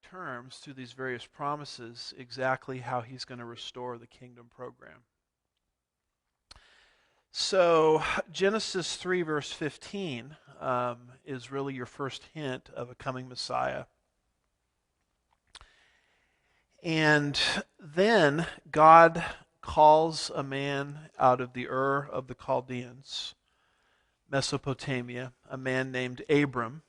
terms through these various promises exactly how he's going to restore the kingdom program. So Genesis 3 verse 15 is really your first hint of a coming Messiah. And then God calls a man out of the Ur of the Chaldeans, Mesopotamia, a man named Abram.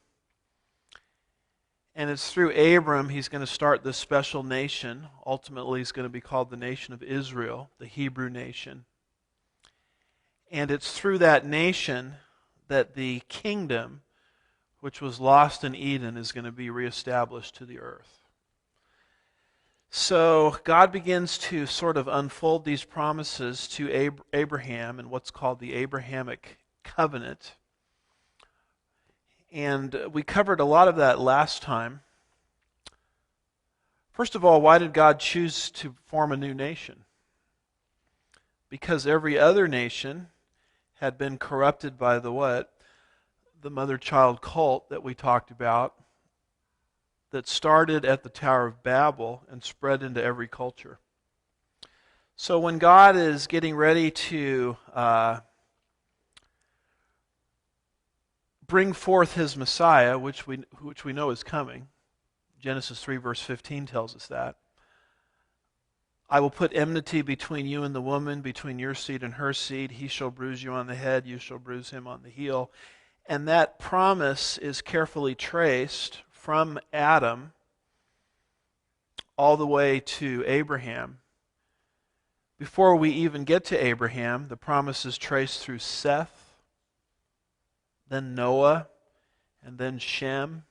And it's through Abram he's going to start this special nation. Ultimately, it's going to be called the nation of Israel, the Hebrew nation. And it's through that nation that the kingdom, which was lost in Eden, is going to be reestablished to the earth. So God begins to sort of unfold these promises to Abraham in what's called the Abrahamic covenant. And we covered a lot of that last time. First of all, why did God choose to form a new nation? Because every other nation had been corrupted by the what? The mother-child cult that we talked about, that started at the Tower of Babel and spread into every culture. So when God is getting ready to bring forth his Messiah, which we know is coming, Genesis 3 verse 15 tells us that, I will put enmity between you and the woman, between your seed and her seed. He shall bruise you on the head, you shall bruise him on the heel. And that promise is carefully traced from Adam all the way to Abraham. Before we even get to Abraham, the promise is traced through Seth, then Noah, and then Shem.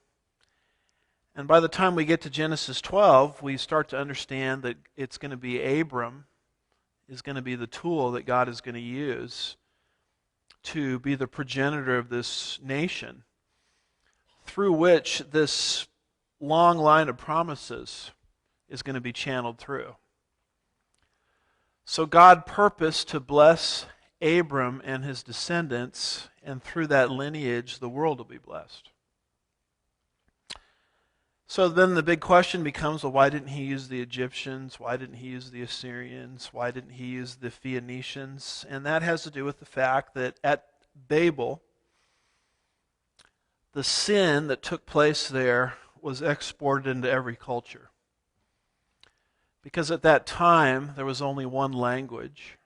And by the time we get to Genesis 12, we start to understand that it's going to be Abram is going to be the tool that God is going to use to be the progenitor of this nation, through which this long line of promises is going to be channeled through. So God purposed to bless Abram and his descendants, and through that lineage the world will be blessed. So then the big question becomes, well, why didn't he use the Egyptians? Why didn't he use the Assyrians? Why didn't he use the Phoenicians? And that has to do with the fact that at Babel, the sin that took place there was exported into every culture. Because at that time, there was only one language.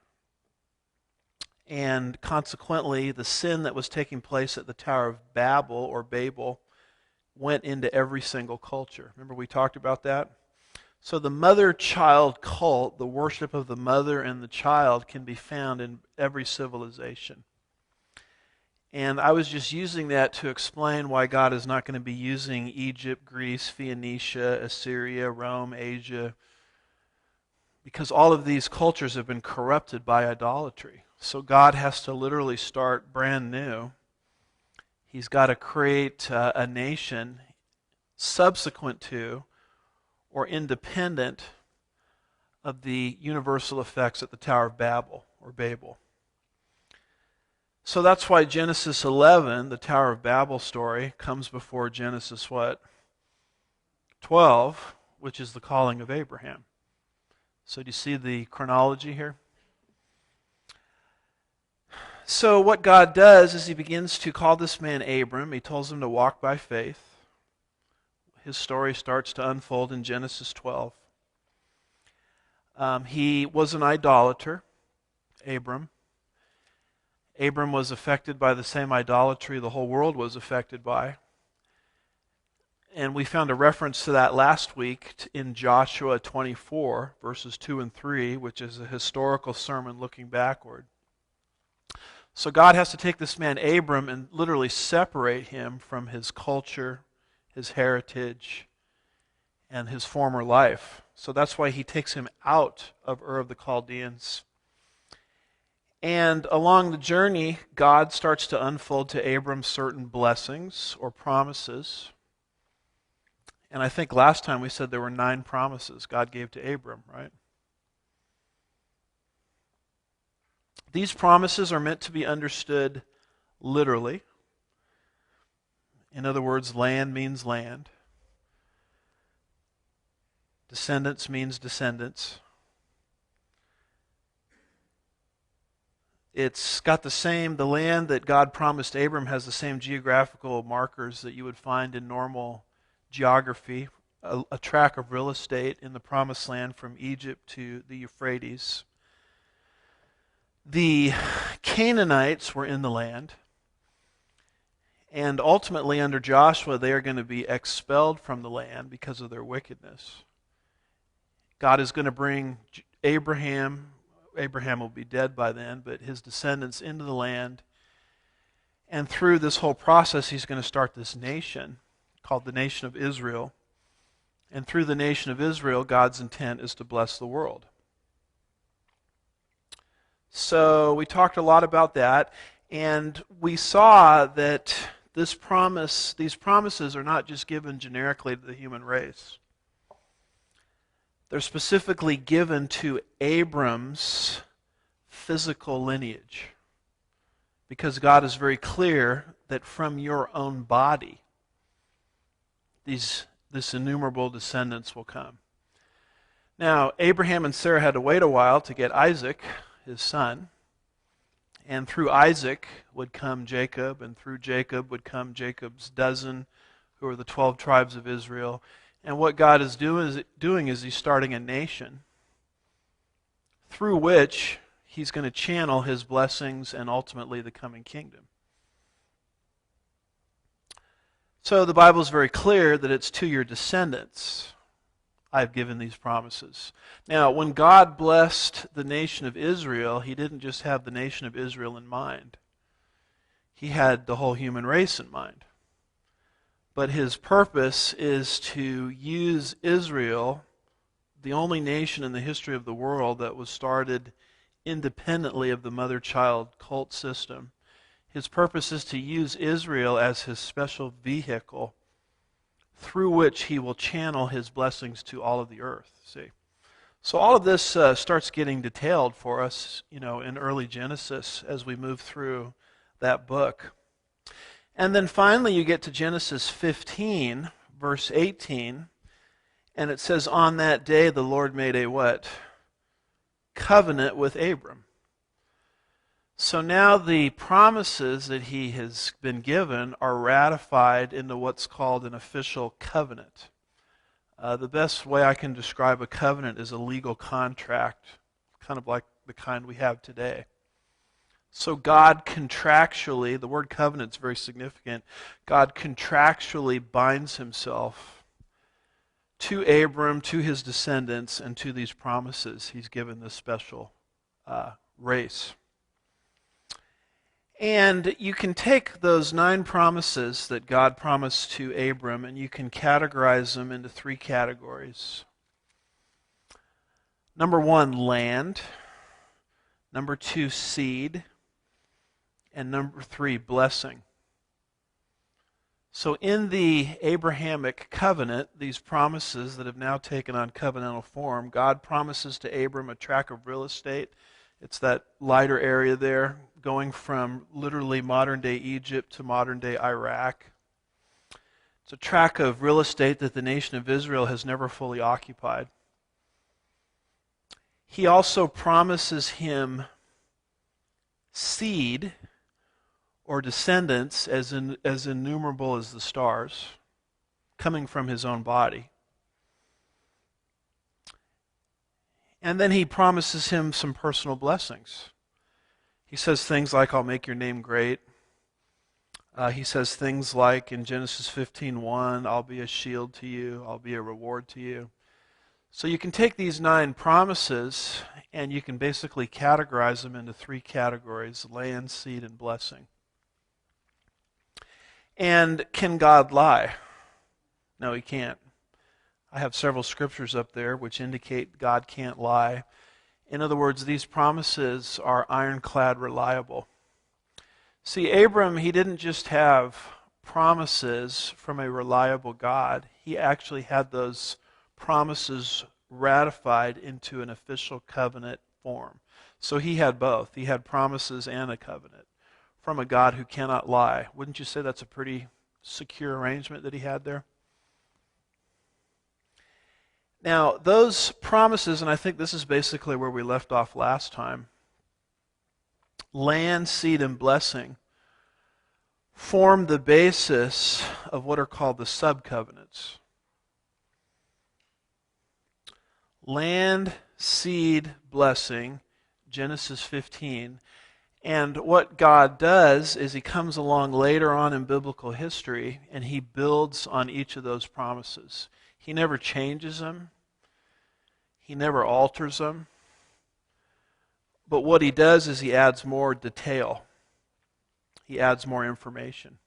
And consequently, the sin that was taking place at the Tower of Babel, or Babel, went into every single culture. Remember we talked about that? So the mother-child cult, the worship of the mother and the child, can be found in every civilization. And I was just using that to explain why God is not going to be using Egypt, Greece, Phoenicia, Assyria, Rome, Asia, because all of these cultures have been corrupted by idolatry. So God has to literally start brand new. He's got to create a nation subsequent to or independent of the universal effects at the Tower of Babel or Babel. So that's why Genesis 11, the Tower of Babel story, comes before Genesis what? 12, which is the calling of Abraham. So do you see the chronology here? So what God does is he begins to call this man Abram. He tells him to walk by faith. His story starts to unfold in Genesis 12. He was an idolater, Abram. Abram was affected by the same idolatry the whole world was affected by. And we found a reference to that last week in Joshua 24, verses 2 and 3, which is a historical sermon looking backward. So God has to take this man Abram and literally separate him from his culture, his heritage, and his former life. So that's why he takes him out of Ur of the Chaldeans. And along the journey, God starts to unfold to Abram certain blessings or promises. And I think last time we said there were 9 promises God gave to Abram, right? These promises are meant to be understood literally. In other words, land means land. Descendants means descendants. It's got the land that God promised Abram has the same geographical markers that you would find in normal geography, a tract of real estate in the promised land from Egypt to the Euphrates. The Canaanites were in the land, and ultimately under Joshua they are going to be expelled from the land because of their wickedness. God is going to bring Abraham will be dead by then, but his descendants into the land. And through this whole process, he's going to start this nation called the nation of Israel. And through the nation of Israel, God's intent is to bless the world. So we talked a lot about that, and we saw that these promises are not just given generically to the human race. They're specifically given to Abram's physical lineage, because God is very clear that from your own body, this innumerable descendants will come. Now, Abraham and Sarah had to wait a while to get Isaac, his son, and through Isaac would come Jacob, and through Jacob would come Jacob's dozen, who are the 12 tribes of Israel. And what God is doing is he's starting a nation through which he's going to channel his blessings and ultimately the coming kingdom. So the Bible is very clear that it's to your descendants I've given these promises. Now, when God blessed the nation of Israel, he didn't just have the nation of Israel in mind. He had the whole human race in mind. But his purpose is to use Israel, the only nation in the history of the world that was started independently of the mother-child cult system. His purpose is to use Israel as his special vehicle through which he will channel his blessings to all of the earth. See? So all of this starts getting detailed for us, in early Genesis as we move through that book. And then finally you get to Genesis 15, verse 18, and it says, on that day the Lord made a what? Covenant with Abram. So now the promises that he has been given are ratified into what's called an official covenant. The best way I can describe a covenant is a legal contract, kind of like the kind we have today. So God contractually, the word covenant is very significant, God contractually binds himself to Abram, to his descendants, and to these promises he's given this special race. And you can take those 9 promises that God promised to Abram and you can categorize them into 3 categories. Number 1, land. Number 2, seed. And number 3, blessing. So in the Abrahamic covenant, these promises that have now taken on covenantal form, God promises to Abram a tract of real estate. It's that lighter area there, going from literally modern-day Egypt to modern-day Iraq. It's a tract of real estate that the nation of Israel has never fully occupied. He also promises him seed or descendants as innumerable as the stars, coming from his own body. And then he promises him some personal blessings. He says things like, I'll make your name great. He says things like in Genesis 15:1, I'll be a shield to you, I'll be a reward to you. So you can take these 9 promises and you can basically categorize them into 3 categories: land, seed, and blessing. And can God lie? No, he can't. I have several scriptures up there which indicate God can't lie. In other words, these promises are ironclad reliable. See, Abram, he didn't just have promises from a reliable God. He actually had those promises ratified into an official covenant form. So he had both. He had promises and a covenant from a God who cannot lie. Wouldn't you say that's a pretty secure arrangement that he had there? Now, those promises, and I think this is basically where we left off last time, land, seed, and blessing, form the basis of what are called the sub-covenants. Land, seed, blessing, Genesis 15. And what God does is he comes along later on in biblical history and he builds on each of those promises. He never changes them. He never alters them. But what he does is he adds more detail. He adds more information.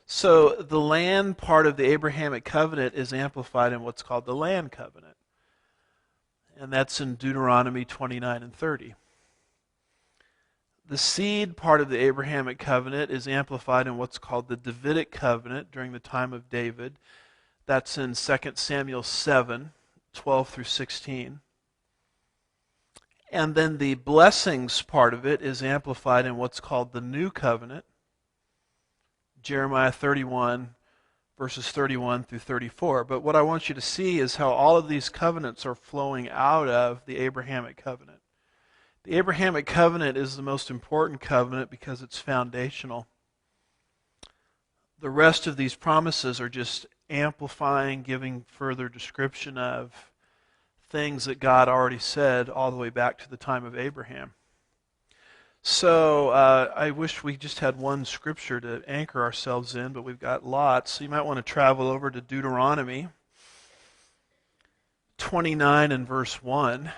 So the land part of the Abrahamic covenant is amplified in what's called the land covenant. And that's in Deuteronomy 29 and 30. The seed part of the Abrahamic covenant is amplified in what's called the Davidic covenant during the time of David. That's in 2 Samuel 7, 12 through 16. And then the blessings part of it is amplified in what's called the New Covenant, Jeremiah 31, verses 31 through 34. But what I want you to see is how all of these covenants are flowing out of the Abrahamic covenant. The Abrahamic covenant is the most important covenant because it's foundational. The rest of these promises are just amplifying, giving further description of things that God already said all the way back to the time of Abraham. So I wish we just had one scripture to anchor ourselves in, but we've got lots. So you might want to travel over to Deuteronomy 29 and verse 1.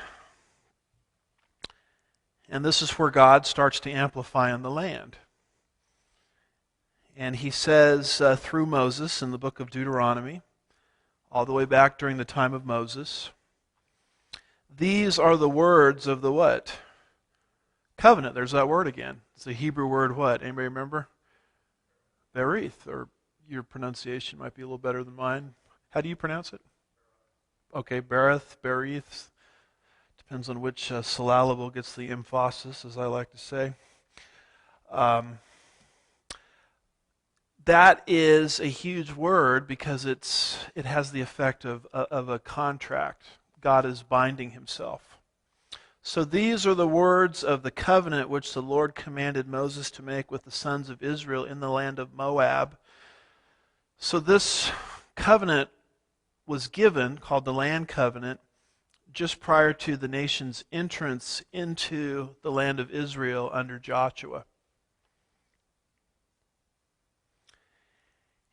And this is where God starts to amplify on the land. And he says through Moses in the book of Deuteronomy, all the way back during the time of Moses, these are the words of the what? Covenant. There's that word again. It's the Hebrew word what? Anybody remember? Berith, or your pronunciation might be a little better than mine. How do you pronounce it? Okay, berith. Depends on which syllable gets the emphasis, as I like to say. That is a huge word because it has the effect of a contract. God is binding himself. So these are the words of the covenant which the Lord commanded Moses to make with the sons of Israel in the land of Moab. So this covenant was given, called the land covenant, just prior to the nation's entrance into the land of Israel under Joshua.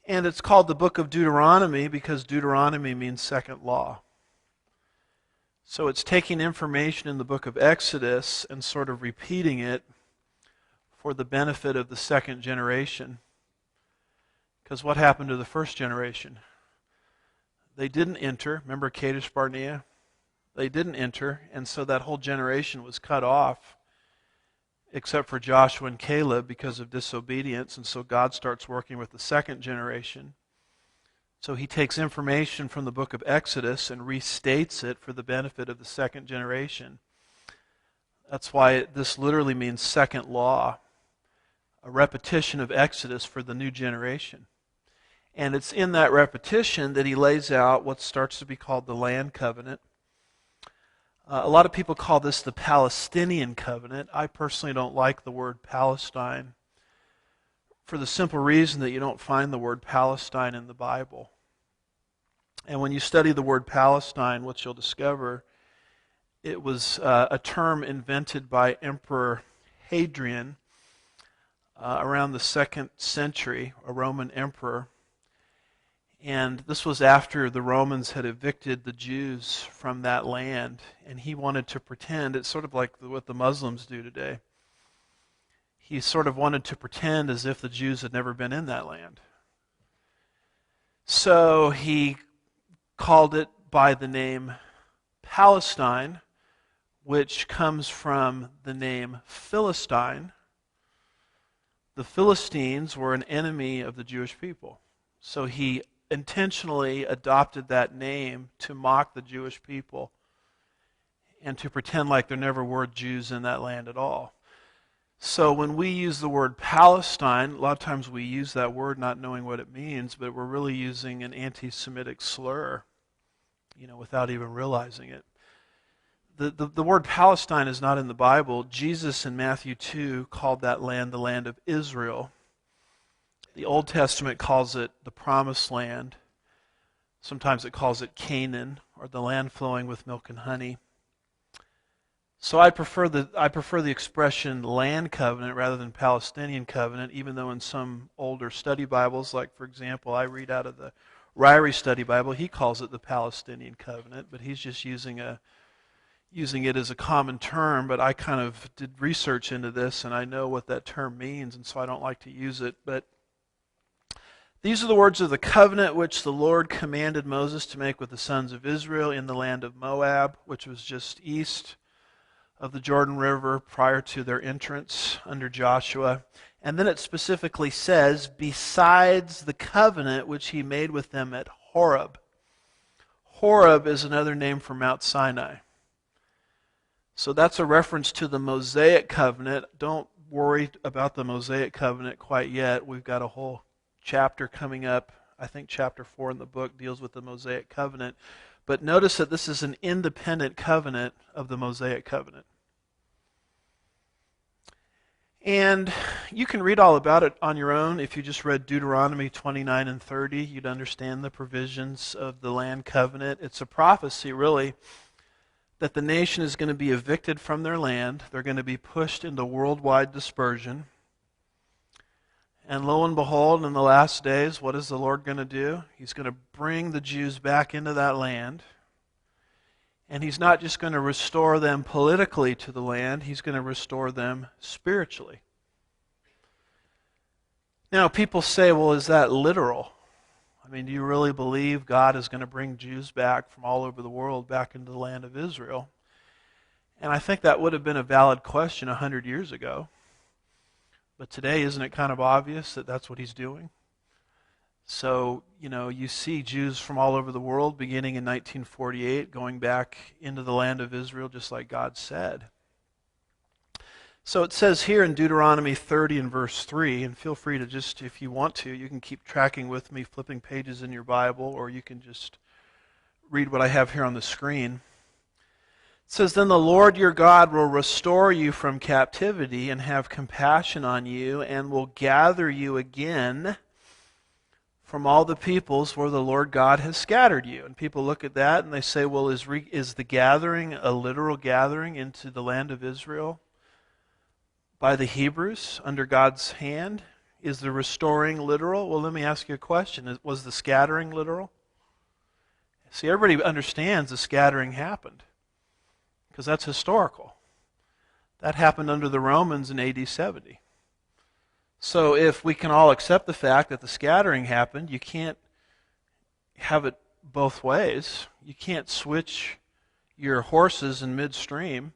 And it's called the book of Deuteronomy because Deuteronomy means second law. So it's taking information in the book of Exodus and sort of repeating it for the benefit of the second generation. Because what happened to the first generation? They didn't enter. Remember Kadesh Barnea? They didn't enter, and so that whole generation was cut off, except for Joshua and Caleb because of disobedience, and so God starts working with the second generation. So he takes information from the book of Exodus and restates it for the benefit of the second generation. That's why this literally means second law, a repetition of Exodus for the new generation. And it's in that repetition that he lays out what starts to be called the land covenant. A lot of people call this the Palestinian covenant. I personally don't like the word Palestine for the simple reason that you don't find the word Palestine in the Bible. And when you study the word Palestine, what you'll discover, it was a term invented by Emperor Hadrian around the 2nd century, a Roman emperor. And this was after the Romans had evicted the Jews from that land, and he wanted to pretend, it's sort of like what the Muslims do today. He sort of wanted to pretend as if the Jews had never been in that land. So he called it by the name Palestine, which comes from the name Philistine. The Philistines were an enemy of the Jewish people. So he intentionally adopted that name to mock the Jewish people and to pretend like there never were Jews in that land at all. So when we use the word Palestine, a lot of times we use that word not knowing what it means, but we're really using an anti-Semitic slur. without even realizing it. The word Palestine is not in the Bible. Jesus in Matthew 2 called that land the land of Israel. The Old Testament calls it the Promised Land. Sometimes it calls it Canaan, or the land flowing with milk and honey. So I prefer the expression land covenant rather than Palestinian covenant, even though in some older study Bibles, like for example, I read out of the Ryrie Study Bible, he calls it the Palestinian covenant, but he's just using it as a common term. But I kind of did research into this, and I know what that term means, and so I don't like to use it. But these are the words of the covenant which the Lord commanded Moses to make with the sons of Israel in the land of Moab, which was just east of the Jordan River prior to their entrance under Joshua. And then it specifically says, besides the covenant which he made with them at Horeb. Horeb is another name for Mount Sinai. So that's a reference to the Mosaic covenant. Don't worry about the Mosaic covenant quite yet. We've got a whole chapter coming up. I think chapter 4 in the book deals with the Mosaic covenant. But notice that this is an independent covenant of the Mosaic covenant. And you can read all about it on your own. If you just read Deuteronomy 29 and 30, you'd understand the provisions of the land covenant. It's a prophecy, really, that the nation is going to be evicted from their land. They're going to be pushed into worldwide dispersion. And lo and behold, in the last days, what is the Lord going to do? He's going to bring the Jews back into that land. And he's not just going to restore them politically to the land, he's going to restore them spiritually. Now, people say, well, is that literal? I mean, do you really believe God is going to bring Jews back from all over the world back into the land of Israel? And I think that would have been a valid question 100 years ago. But today, isn't it kind of obvious that that's what he's doing? So, you see Jews from all over the world beginning in 1948 going back into the land of Israel just like God said. So it says here in Deuteronomy 30 and verse 3, and feel free to just, if you want to, you can keep tracking with me, flipping pages in your Bible, or you can just read what I have here on the screen. It says, then the Lord your God will restore you from captivity and have compassion on you and will gather you again from all the peoples where the Lord God has scattered you. And people look at that and they say, well, is the gathering a literal gathering into the land of Israel by the Hebrews under God's hand? Is the restoring literal? Well, let me ask you a question. Was the scattering literal? See, everybody understands the scattering happened because that's historical. That happened under the Romans in AD 70. So if we can all accept the fact that the scattering happened, you can't have it both ways. You can't switch your horses in midstream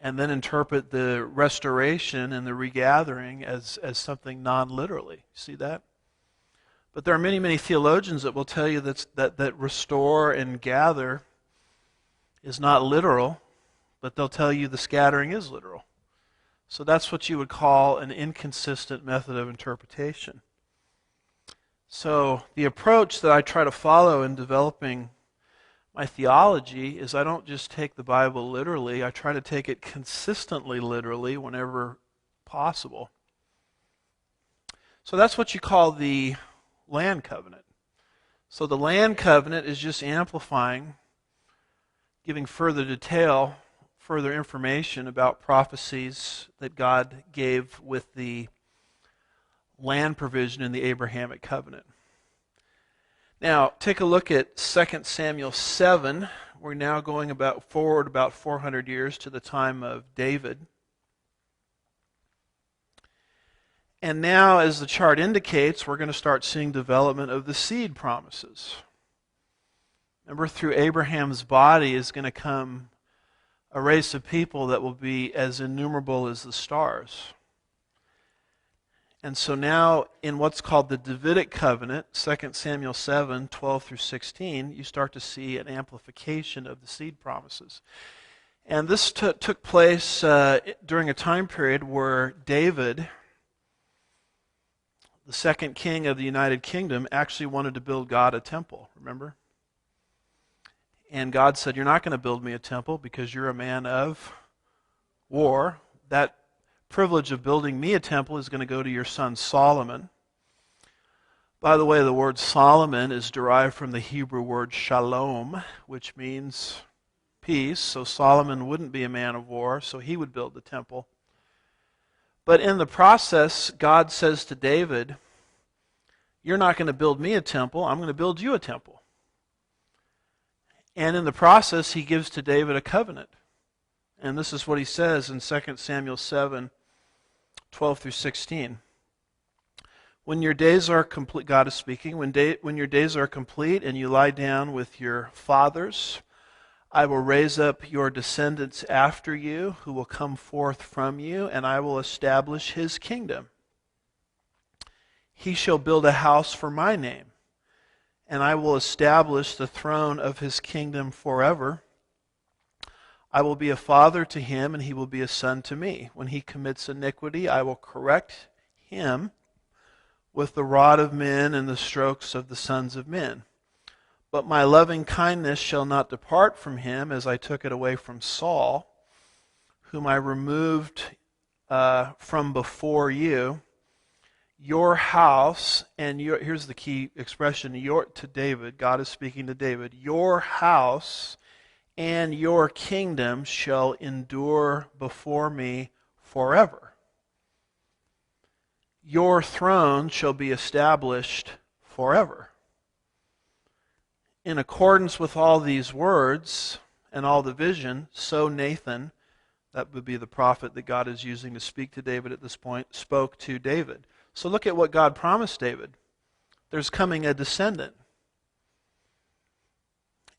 and then interpret the restoration and the regathering as something non-literally. See that? But there are many, many theologians that will tell you that restore and gather is not literal, but they'll tell you the scattering is literal. So that's what you would call an inconsistent method of interpretation. So the approach that I try to follow in developing my theology is I don't just take the Bible literally, I try to take it consistently literally whenever possible. So that's what you call the land covenant. So the land covenant is just amplifying, giving further detail, further information about prophecies that God gave with the land provision in the Abrahamic covenant. Now, take a look at 2 Samuel 7. We're now going forward about 400 years to the time of David. And now, as the chart indicates, we're going to start seeing development of the seed promises. Remember, through Abraham's body is going to come a race of people that will be as innumerable as the stars. And so now in what's called the Davidic covenant, 2 Samuel 7, 12 through 16, you start to see an amplification of the seed promises. And this took place during a time period where David, the second king of the United Kingdom, actually wanted to build God a temple, remember? And God said, you're not going to build me a temple because you're a man of war. That privilege of building me a temple is going to go to your son Solomon. By the way, the word Solomon is derived from the Hebrew word shalom, which means peace. So Solomon wouldn't be a man of war, so he would build the temple. But in the process, God says to David, you're not going to build me a temple, I'm going to build you a temple. And in the process, he gives to David a covenant. And this is what he says in 2 Samuel 7, 12 through 16. When your days are complete, God is speaking, when your days are complete and you lie down with your fathers, I will raise up your descendants after you, who will come forth from you, and I will establish his kingdom. He shall build a house for my name, and I will establish the throne of his kingdom forever. I will be a father to him, and he will be a son to me. When he commits iniquity, I will correct him with the rod of men and the strokes of the sons of men. But my loving kindness shall not depart from him, as I took it away from Saul, whom I removed from before you. Your house, and here's the key expression, to David, God is speaking to David, your house and your kingdom shall endure before me forever. Your throne shall be established forever. In accordance with all these words and all the vision, so Nathan, that would be the prophet that God is using to speak to David at this point, spoke to David. So look at what God promised David. There's coming a descendant.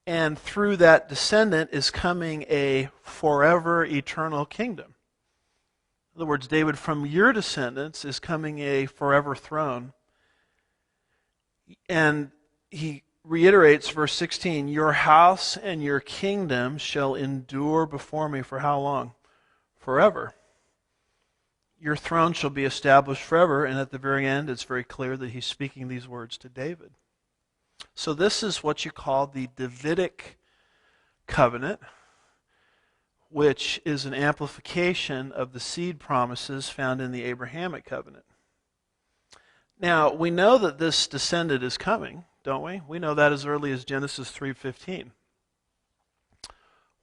And through that descendant is coming a forever eternal kingdom. In other words, David, from your descendants is coming a forever throne. And he reiterates verse 16, your house and your kingdom shall endure before me for how long? Forever. Your throne shall be established forever. And at the very end, it's very clear that he's speaking these words to David. So this is what you call the Davidic covenant, which is an amplification of the seed promises found in the Abrahamic covenant. Now, we know that this descendant is coming, don't we? We know that as early as Genesis 3:15,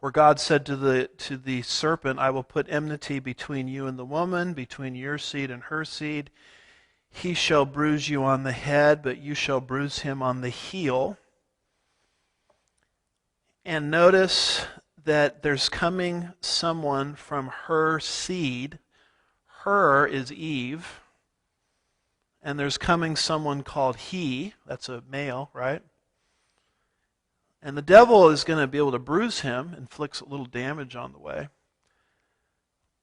where God said to the serpent, I will put enmity between you and the woman, between your seed and her seed. He shall bruise you on the head, but you shall bruise him on the heel. And notice that there's coming someone from her seed. Her is Eve. And there's coming someone called he. That's a male, right? And the devil is going to be able to bruise him, inflicts a little damage on the way.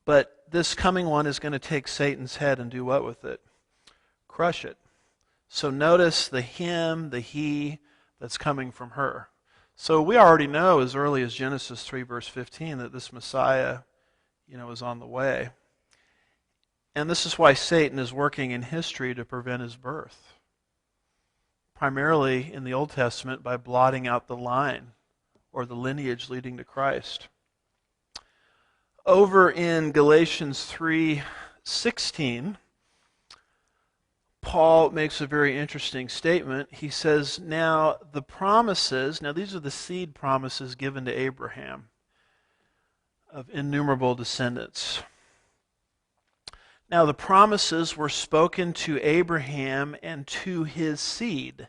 But this coming one is going to take Satan's head and do what with it? Crush it. So notice the him, the he that's coming from her. So we already know as early as Genesis 3 verse 15 that this Messiah, is on the way. And this is why Satan is working in history to prevent his birth. Primarily in the Old Testament by blotting out the line or the lineage leading to Christ. Over in Galatians 3:16, Paul makes a very interesting statement. He says, now the promises, these are the seed promises given to Abraham of innumerable descendants. Now the promises were spoken to Abraham and to his seed.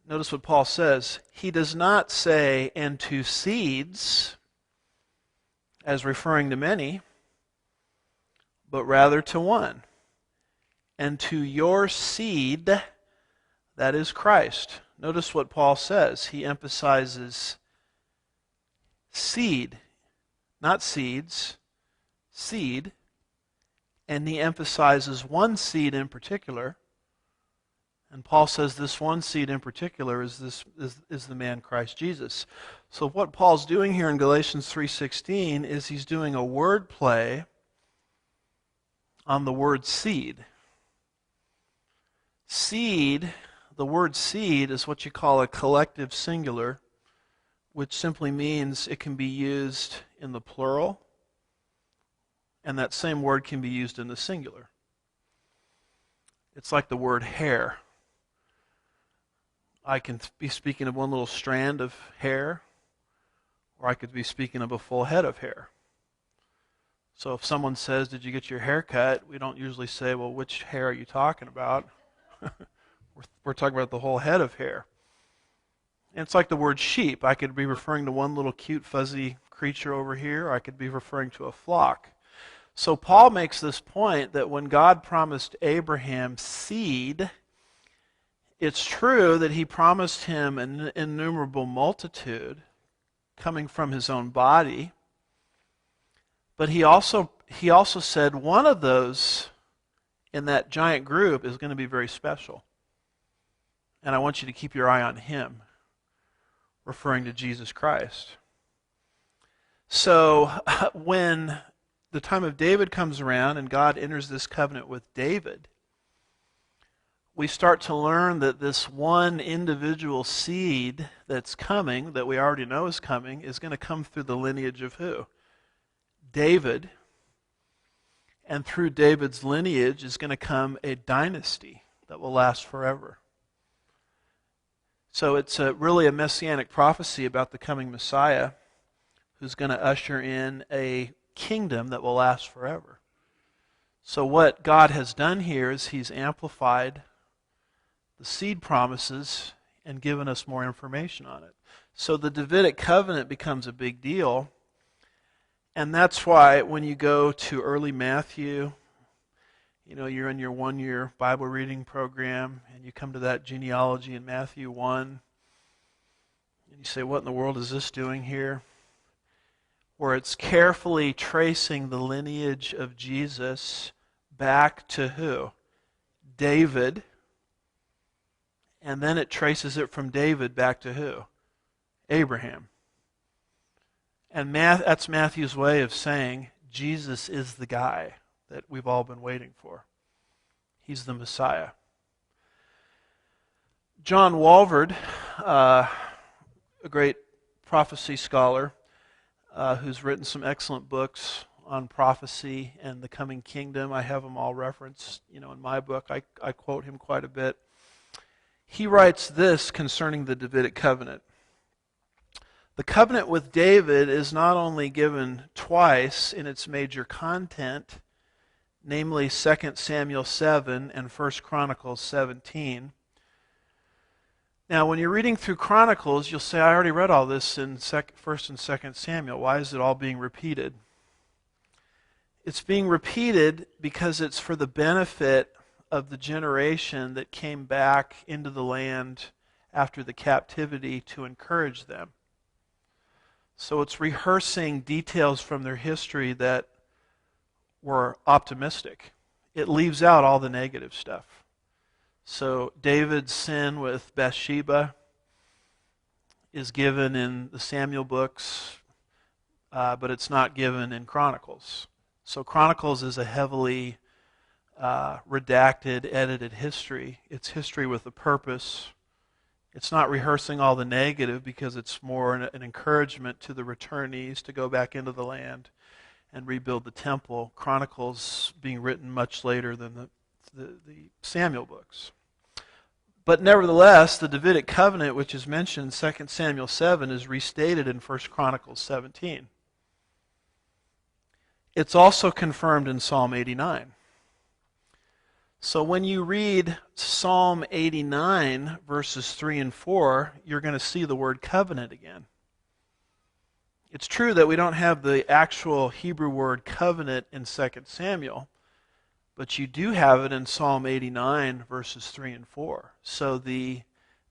Notice what Paul says. He does not say, and to seeds, as referring to many, but rather to one. And to your seed, that is Christ. Notice what Paul says. He emphasizes seed, not seeds, seed. And he emphasizes one seed in particular. And Paul says this one seed in particular is the man Christ Jesus. So what Paul's doing here in Galatians 3:16 is he's doing a word play on the word seed. Seed, the word seed is what you call a collective singular which simply means it can be used in the plural, and that same word can be used in the singular. It's like the word hair. I can be speaking of one little strand of hair, or I could be speaking of a full head of hair. So if someone says, "Did you get your hair cut?" we don't usually say, "Well, which hair are you talking about?" We're talking about the whole head of hair. And it's like the word sheep. I could be referring to one little cute fuzzy creature over here, or I could be referring to a flock. So Paul makes this point that when God promised Abraham seed, it's true that he promised him an innumerable multitude coming from his own body, but he also said one of those in that giant group is going to be very special. And I want you to keep your eye on him, referring to Jesus Christ. So when the time of David comes around and God enters this covenant with David, we start to learn that this one individual seed that's coming, that we already know is coming, is going to come through the lineage of who? David. And through David's lineage is going to come a dynasty that will last forever. So it's really a messianic prophecy about the coming Messiah who's going to usher in a kingdom that will last forever. So what God has done here is he's amplified the seed promises and given us more information on it. So the Davidic covenant becomes a big deal, and that's why when you go to early Matthew, you're in your one-year Bible reading program, and you come to that genealogy in Matthew 1, and you say, what in the world is this doing here? Where it's carefully tracing the lineage of Jesus back to who? David. And then it traces it from David back to who? Abraham. And that's Matthew's way of saying Jesus is the guy that we've all been waiting for. He's the Messiah. John Walvoord, a great prophecy scholar, who's written some excellent books on prophecy and the coming kingdom. I have them all referenced, in my book. I quote him quite a bit. He writes this concerning the Davidic covenant. The covenant with David is not only given twice in its major content, namely 2 Samuel 7 and 1 Chronicles 17. Now, when you're reading through Chronicles, you'll say, I already read all this in 1 and 2 Samuel. Why is it all being repeated? It's being repeated because it's for the benefit of the generation that came back into the land after the captivity to encourage them. So it's rehearsing details from their history that were optimistic. It leaves out all the negative stuff. So David's sin with Bathsheba is given in the Samuel books, but it's not given in Chronicles. So Chronicles is a heavily redacted, edited history. It's history with a purpose. It's not rehearsing all the negative because it's more an encouragement to the returnees to go back into the land and rebuild the temple. Chronicles being written much later than the Samuel books. But nevertheless, the Davidic covenant, which is mentioned in 2 Samuel 7, is restated in 1 Chronicles 17. It's also confirmed in Psalm 89. So when you read Psalm 89, verses 3 and 4, you're going to see the word covenant again. It's true that we don't have the actual Hebrew word covenant in 2 Samuel, but you do have it in Psalm 89, verses 3 and 4. So the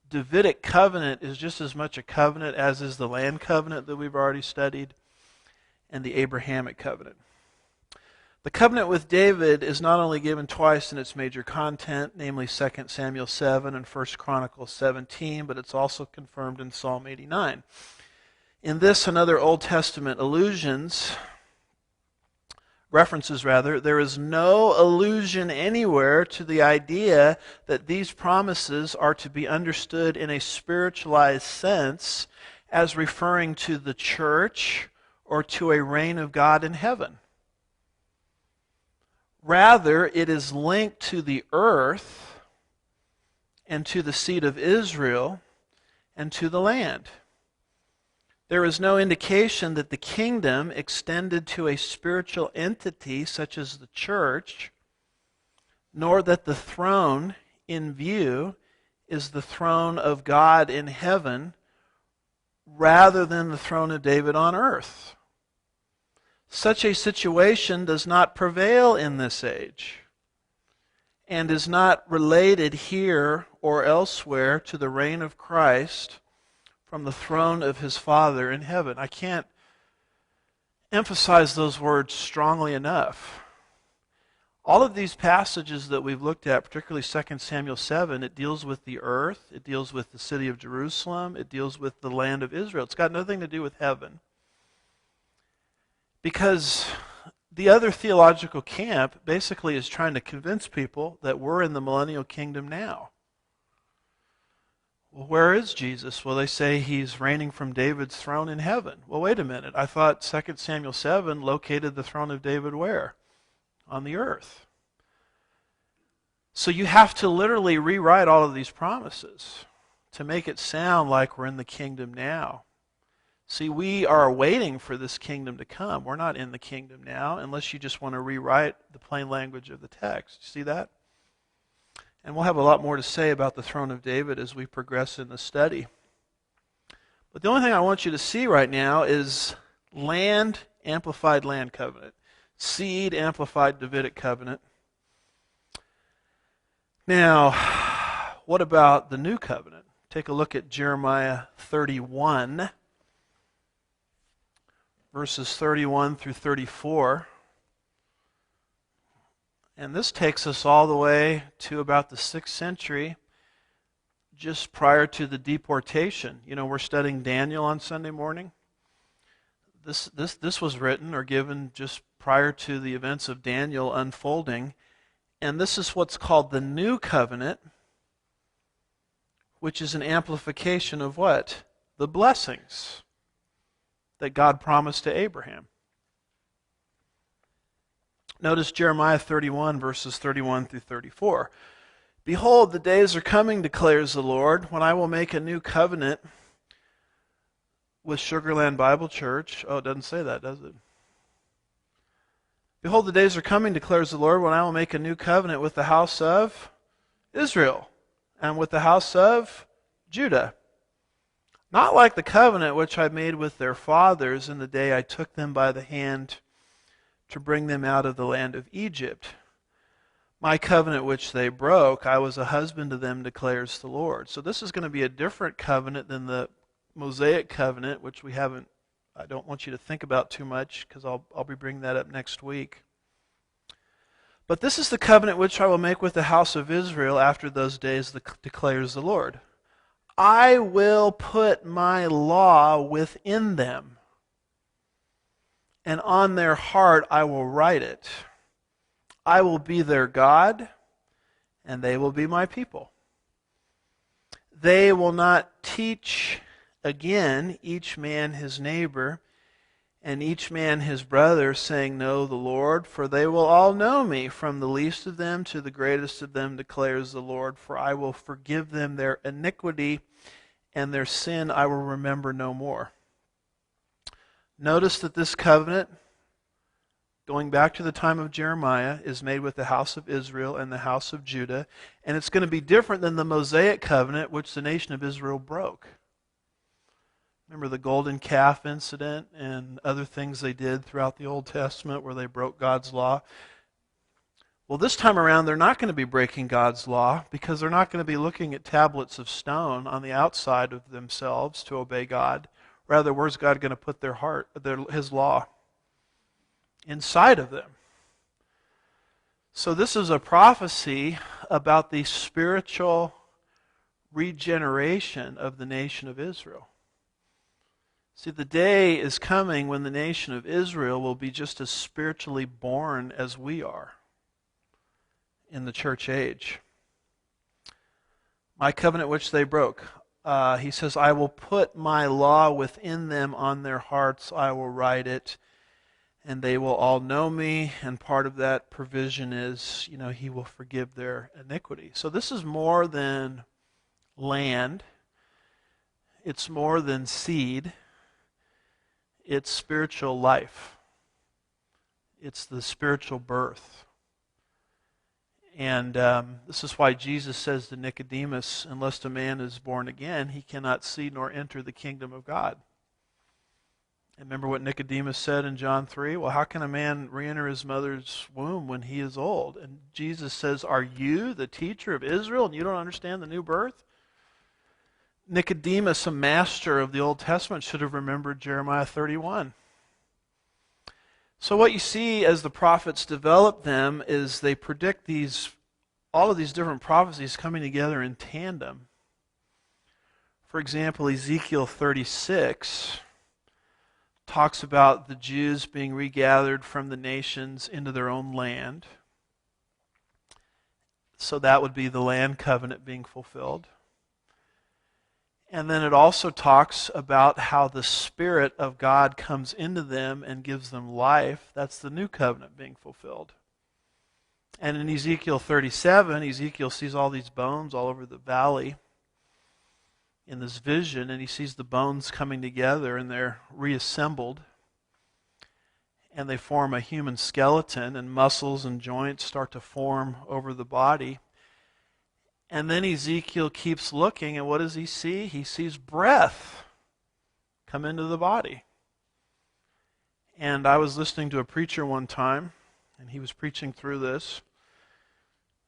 Davidic covenant is just as much a covenant as is the land covenant that we've already studied and the Abrahamic covenant. The covenant with David is not only given twice in its major content, namely 2 Samuel 7 and 1 Chronicles 17, but it's also confirmed in Psalm 89. In this and other Old Testament references, there is no allusion anywhere to the idea that these promises are to be understood in a spiritualized sense as referring to the church or to a reign of God in heaven. Rather, it is linked to the earth and to the seed of Israel and to the land. There is no indication that the kingdom extended to a spiritual entity such as the church, nor that the throne in view is the throne of God in heaven rather than the throne of David on earth. Such a situation does not prevail in this age and is not related here or elsewhere to the reign of Christ from the throne of his Father in heaven. I can't emphasize those words strongly enough. All of these passages that we've looked at, particularly 2 Samuel 7, it deals with the earth, it deals with the city of Jerusalem, it deals with the land of Israel. It's got nothing to do with heaven. Because the other theological camp basically is trying to convince people that we're in the millennial kingdom now. Well, where is Jesus? Well, they say he's reigning from David's throne in heaven. Well, wait a minute. I thought 2 Samuel 7 located the throne of David where? On the earth. So you have to literally rewrite all of these promises to make it sound like we're in the kingdom now. See, we are waiting for this kingdom to come. We're not in the kingdom now unless you just want to rewrite the plain language of the text. See that? And we'll have a lot more to say about the throne of David as we progress in the study. But the only thing I want you to see right now is land, amplified land covenant. Seed, amplified Davidic covenant. Now, what about the new covenant? Take a look at Jeremiah 31, verses 31 through 34. And this takes us all the way to about the 6th century, just prior to the deportation. You know, we're studying Daniel on Sunday morning. This was written or given just prior to the events of Daniel unfolding. And this is what's called the New Covenant, which is an amplification of what? The blessings that God promised to Abraham. Notice Jeremiah 31, verses 31 through 34. Behold, the days are coming, declares the Lord, when I will make a new covenant with Sugarland Bible Church. Oh, it doesn't say that, does it? Behold, the days are coming, declares the Lord, when I will make a new covenant with the house of Israel and with the house of Judah. Not like the covenant which I made with their fathers in the day I took them by the hand to bring them out of the land of Egypt. My covenant which they broke, I was a husband to them, declares the Lord. So this is going to be a different covenant than the Mosaic covenant, which I don't want you to think about too much, because I'll be bringing that up next week. But this is the covenant which I will make with the house of Israel after those days, declares the Lord. I will put my law within them, and on their heart I will write it. I will be their God, and they will be my people. They will not teach again each man his neighbor, and each man his brother, saying, Know the Lord, for they will all know me, from the least of them to the greatest of them, declares the Lord, for I will forgive them their iniquity, and their sin I will remember no more. Notice that this covenant, going back to the time of Jeremiah, is made with the house of Israel and the house of Judah, and it's going to be different than the Mosaic covenant, which the nation of Israel broke. Remember the golden calf incident and other things they did throughout the Old Testament where they broke God's law? Well, this time around, they're not going to be breaking God's law, because they're not going to be looking at tablets of stone on the outside of themselves to obey God. Rather, where's God going to put His law? Inside of them. So this is a prophecy about the spiritual regeneration of the nation of Israel. See, the day is coming when the nation of Israel will be just as spiritually born as we are in the church age. My covenant which they broke, he says, I will put my law within them, on their hearts I will write it, and they will all know me. And part of that provision is, he will forgive their iniquity. So this is more than land. It's more than seed. It's spiritual life. It's the spiritual birth. And this is why Jesus says to Nicodemus, unless a man is born again, he cannot see nor enter the kingdom of God. And remember what Nicodemus said in John 3? Well, how can a man re-enter his mother's womb when he is old? And Jesus says, are you the teacher of Israel and you don't understand the new birth? Nicodemus, a master of the Old Testament, should have remembered Jeremiah 31. So what you see as the prophets develop them is they predict all of these different prophecies coming together in tandem. For example, Ezekiel 36 talks about the Jews being regathered from the nations into their own land. So that would be the land covenant being fulfilled. And then it also talks about how the Spirit of God comes into them and gives them life. That's the new covenant being fulfilled. And in Ezekiel 37, Ezekiel sees all these bones all over the valley in this vision, and he sees the bones coming together and they're reassembled. And they form a human skeleton, and muscles and joints start to form over the body. And then Ezekiel keeps looking, and what does he see? He sees breath come into the body. And I was listening to a preacher one time, and he was preaching through this,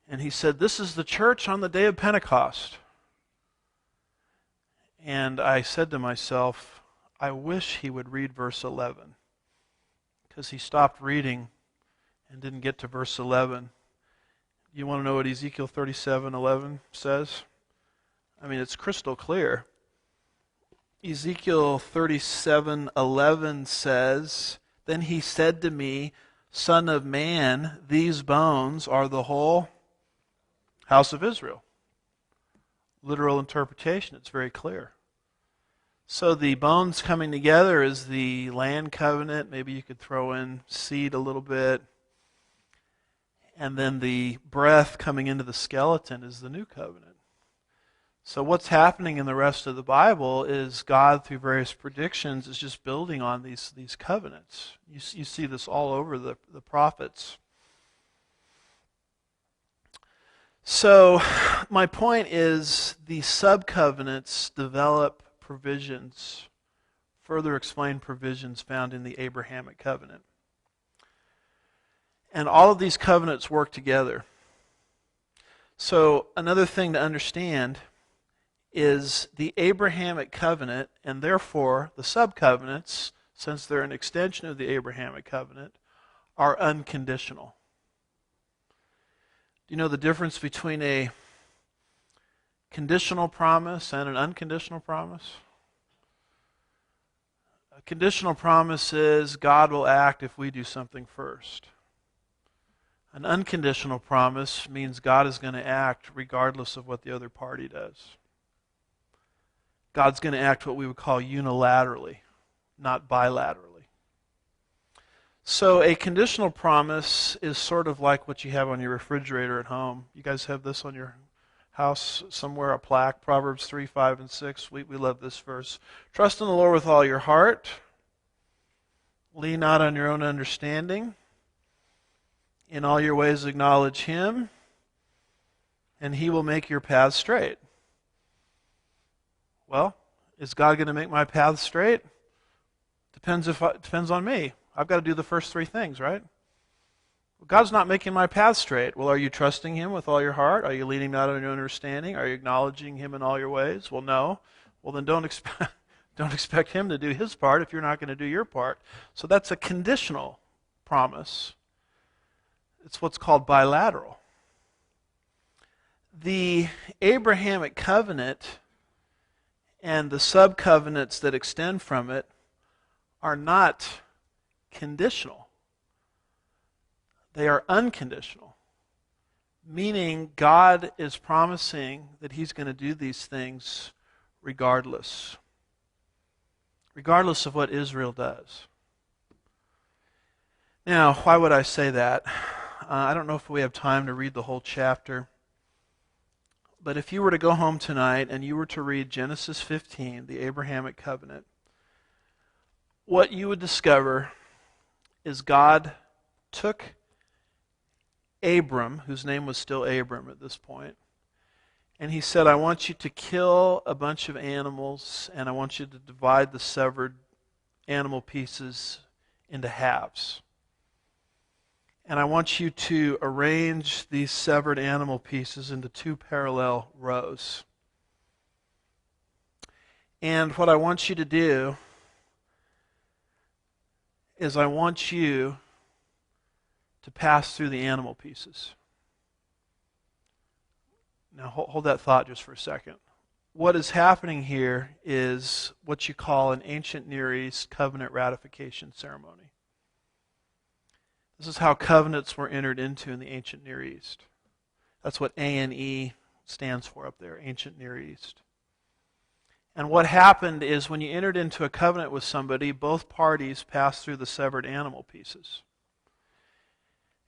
and he said, this is the church on the day of Pentecost. And I said to myself, I wish he would read verse 11, because he stopped reading and didn't get to verse 11. You want to know what Ezekiel 37:11 says? I mean, it's crystal clear. Ezekiel 37:11 says, then he said to me, Son of man, these bones are the whole house of Israel. Literal interpretation, it's very clear. So the bones coming together is the land covenant. Maybe you could throw in seed a little bit. And then the breath coming into the skeleton is the new covenant. So what's happening in the rest of the Bible is God, through various predictions, is just building on these covenants. You see this all over the prophets. So my point is the sub-covenants develop provisions, further explain provisions found in the Abrahamic covenant. And all of these covenants work together. So another thing to understand is the Abrahamic covenant, and therefore the sub-covenants, since they're an extension of the Abrahamic covenant, are unconditional. Do you know the difference between a conditional promise and an unconditional promise? A conditional promise is God will act if we do something first. An unconditional promise means God is going to act regardless of what the other party does. God's going to act what we would call unilaterally, not bilaterally. So a conditional promise is sort of like what you have on your refrigerator at home. You guys have this on your house somewhere, a plaque, Proverbs 3, 5, and 6. We love this verse. Trust in the Lord with all your heart. Lean not on your own understanding. In all your ways acknowledge Him, and He will make your path straight. Well, is God going to make my path straight? Depends on me. I've got to do the first three things, right? Well, God's not making my path straight. Well, are you trusting Him with all your heart? Are you leaning not on your own understanding? Are you acknowledging Him in all your ways? Well, no. Well, then don't expect Him to do His part if you're not going to do your part. So that's a conditional promise. It's what's called bilateral. The Abrahamic covenant and the sub-covenants that extend from it are not conditional. They are unconditional, meaning God is promising that He's going to do these things regardless. Regardless of what Israel does. Now, why would I say that? I don't know if we have time to read the whole chapter. But if you were to go home tonight and you were to read Genesis 15, the Abrahamic covenant, what you would discover is God took Abram, whose name was still Abram at this point, and he said, I want you to kill a bunch of animals, and I want you to divide the severed animal pieces into halves. And I want you to arrange these severed animal pieces into two parallel rows. And what I want you to do is I want you to pass through the animal pieces. Now hold that thought just for a second. What is happening here is what you call an ancient Near East covenant ratification ceremony. This is how covenants were entered into in the ancient Near East. That's what ANE stands for up there, ancient Near East. And what happened is when you entered into a covenant with somebody, both parties passed through the severed animal pieces.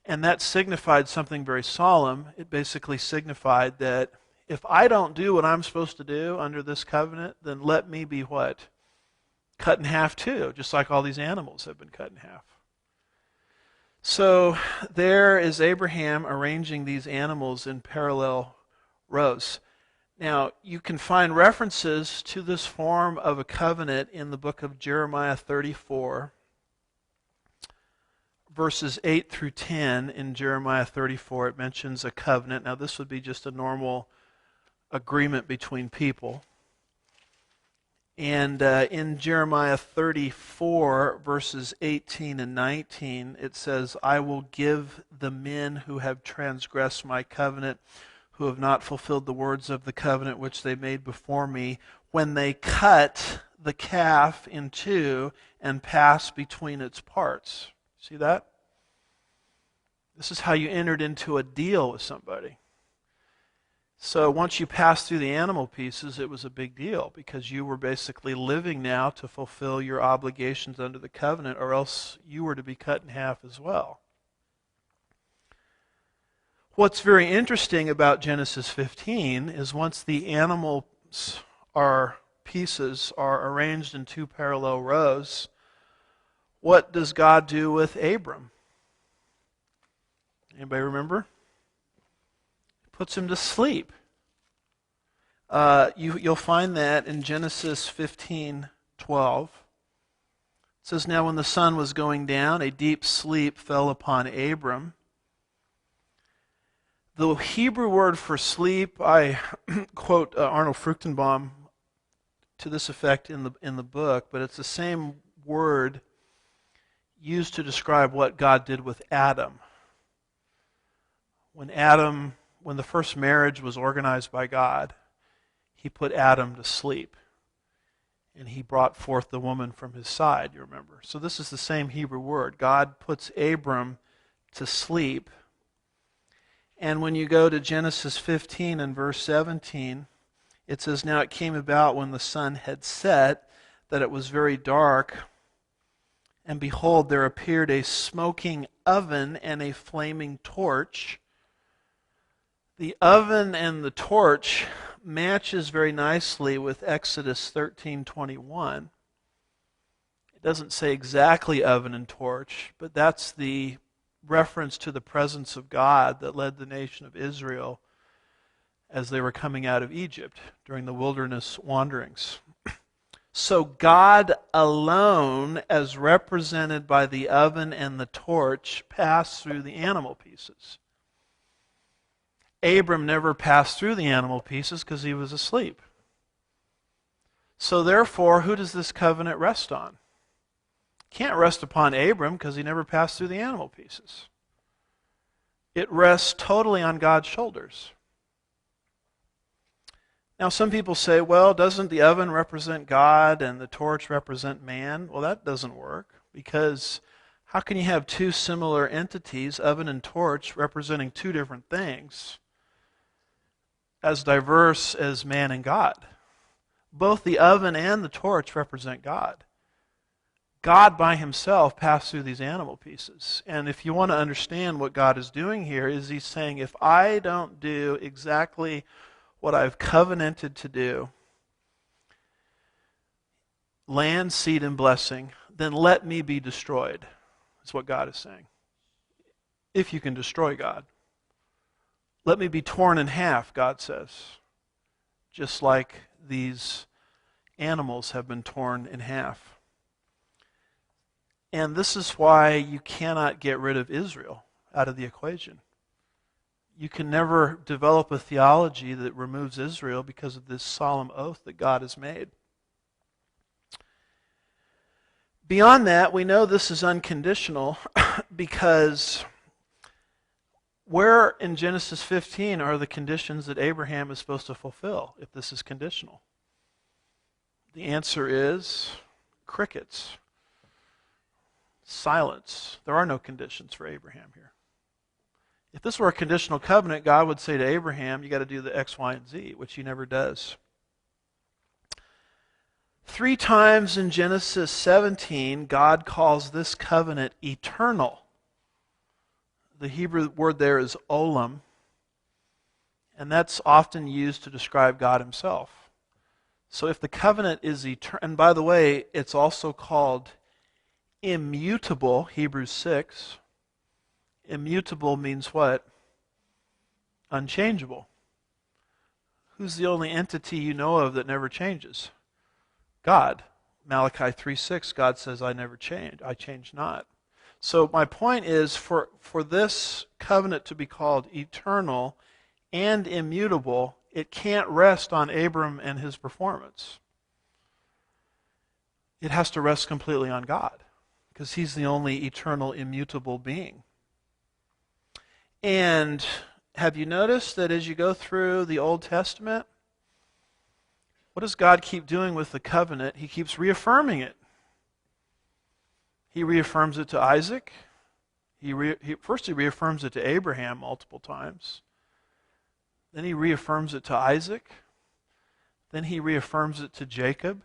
And that signified something very solemn. It basically signified that if I don't do what I'm supposed to do under this covenant, then let me be what? Cut in half too, just like all these animals have been cut in half. So there is Abraham arranging these animals in parallel rows. Now, you can find references to this form of a covenant in the book of Jeremiah 34, verses 8 through 10. In Jeremiah 34, it mentions a covenant. Now, this would be just a normal agreement between people. And in Jeremiah 34, verses 18 and 19, it says, I will give the men who have transgressed my covenant, who have not fulfilled the words of the covenant which they made before me, when they cut the calf in two and pass between its parts. See that? This is how you entered into a deal with somebody. So once you passed through the animal pieces, it was a big deal because you were basically living now to fulfill your obligations under the covenant, or else you were to be cut in half as well. What's very interesting about Genesis 15 is once the animals pieces are arranged in two parallel rows, what does God do with Abram? Anybody remember? Puts him to sleep. You'll find that in Genesis 15:12. It says, now when the sun was going down, a deep sleep fell upon Abram. The Hebrew word for sleep, I quote Arnold Fruchtenbaum to this effect in the book, but it's the same word used to describe what God did with Adam. When the first marriage was organized by God, he put Adam to sleep. And he brought forth the woman from his side, you remember. So this is the same Hebrew word. God puts Abram to sleep. And when you go to Genesis 15 and verse 17, it says, now it came about when the sun had set that it was very dark, and behold, there appeared a smoking oven and a flaming torch. The oven and the torch matches very nicely with Exodus 13:21. It doesn't say exactly oven and torch, but that's the reference to the presence of God that led the nation of Israel as they were coming out of Egypt during the wilderness wanderings. So God alone, as represented by the oven and the torch, passed through the animal pieces. Abram never passed through the animal pieces because he was asleep. So therefore, who does this covenant rest on? It can't rest upon Abram because he never passed through the animal pieces. It rests totally on God's shoulders. Now some people say, well, doesn't the oven represent God and the torch represent man? Well, that doesn't work, because how can you have two similar entities, oven and torch, representing two different things, as diverse as man and God? Both the oven and the torch represent God. God by himself passed through these animal pieces. And if you want to understand what God is doing here, is he's saying, if I don't do exactly what I've covenanted to do, land, seed, and blessing, then let me be destroyed. That's what God is saying. If you can destroy God. Let me be torn in half, God says. Just like these animals have been torn in half. And this is why you cannot get rid of Israel out of the equation. You can never develop a theology that removes Israel because of this solemn oath that God has made. Beyond that, we know this is unconditional because where in Genesis 15 are the conditions that Abraham is supposed to fulfill if this is conditional? The answer is crickets. Silence. There are no conditions for Abraham here. If this were a conditional covenant, God would say to Abraham, you got to do the X, Y, and Z, which he never does. 3 times in Genesis 17, God calls this covenant eternal. The Hebrew word there is olam, and that's often used to describe God himself. So if the covenant is eternal, and by the way, it's also called immutable, Hebrews 6. Immutable means what? Unchangeable. Who's the only entity you know of that never changes? God. Malachi 3:6, God says, I never change. I change not. So my point is, for this covenant to be called eternal and immutable, it can't rest on Abram and his performance. It has to rest completely on God, because he's the only eternal, immutable being. And have you noticed that as you go through the Old Testament, what does God keep doing with the covenant? He keeps reaffirming it. He reaffirms it to Isaac. First he reaffirms it to Abraham multiple times. Then he reaffirms it to Isaac. Then he reaffirms it to Jacob.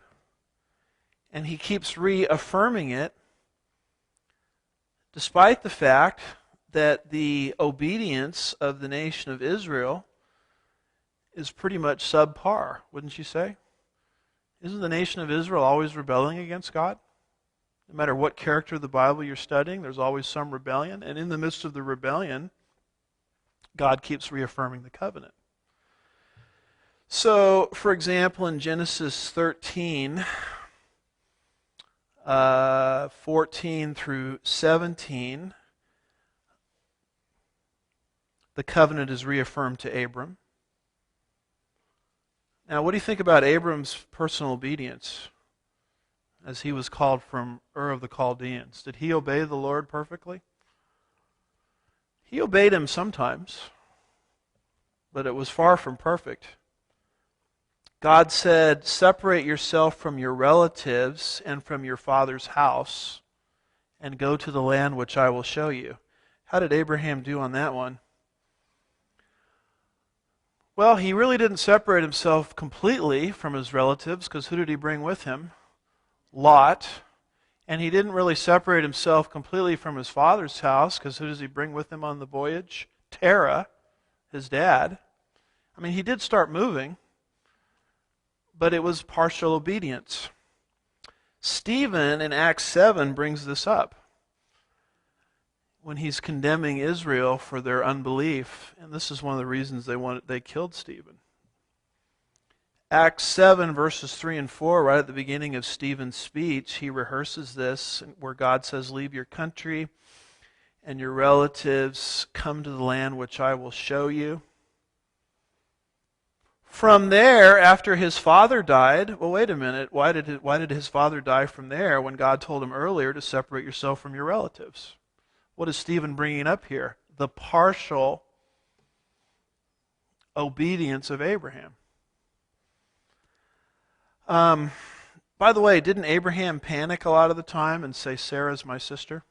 And he keeps reaffirming it despite the fact that the obedience of the nation of Israel is pretty much subpar, wouldn't you say? Isn't the nation of Israel always rebelling against God? No matter what character of the Bible you're studying, there's always some rebellion. And in the midst of the rebellion, God keeps reaffirming the covenant. So, for example, in Genesis 13, 14 through 17, the covenant is reaffirmed to Abram. Now, what do you think about Abram's personal obedience as he was called from Ur of the Chaldeans? Did he obey the Lord perfectly? He obeyed him sometimes, but it was far from perfect. God said, separate yourself from your relatives and from your father's house and go to the land which I will show you. How did Abraham do on that one? Well, he really didn't separate himself completely from his relatives, because who did he bring with him? Lot. And he didn't really separate himself completely from his father's house, because who does he bring with him on the voyage? Terah, his dad. I mean, he did start moving, but it was partial obedience. Stephen in Acts 7 brings this up when he's condemning Israel for their unbelief. And this is one of the reasons they killed Stephen. Acts 7 verses 3 and 4, right at the beginning of Stephen's speech, he rehearses this where God says, leave your country and your relatives, come to the land which I will show you. From there, after his father died, well, wait a minute, why did his father die from there when God told him earlier to separate yourself from your relatives? What is Stephen bringing up here? The partial obedience of Abraham. By the way, didn't Abraham panic a lot of the time and say, Sarah's my sister?